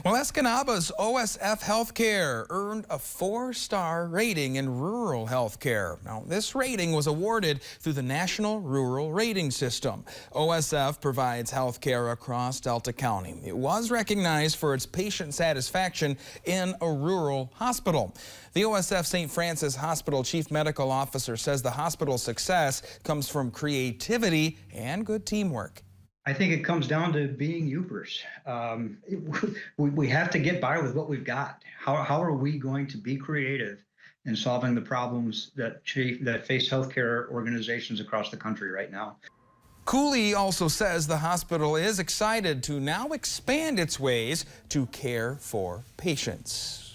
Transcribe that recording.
Well, Escanaba's OSF Health Care earned a 4-star rating in rural health care. Now, this rating was awarded through the National Rural Rating System. OSF provides health care across Delta County. It was recognized for its patient satisfaction in a rural hospital. The OSF St. Francis Hospital Chief Medical Officer says the hospital's success comes from creativity and good teamwork. I think it comes down to being Upers. We have to get by with what we've got. How are we going to be creative in solving the problems that face healthcare organizations across the country right now? Cooley also says the hospital is excited to now expand its ways to care for patients.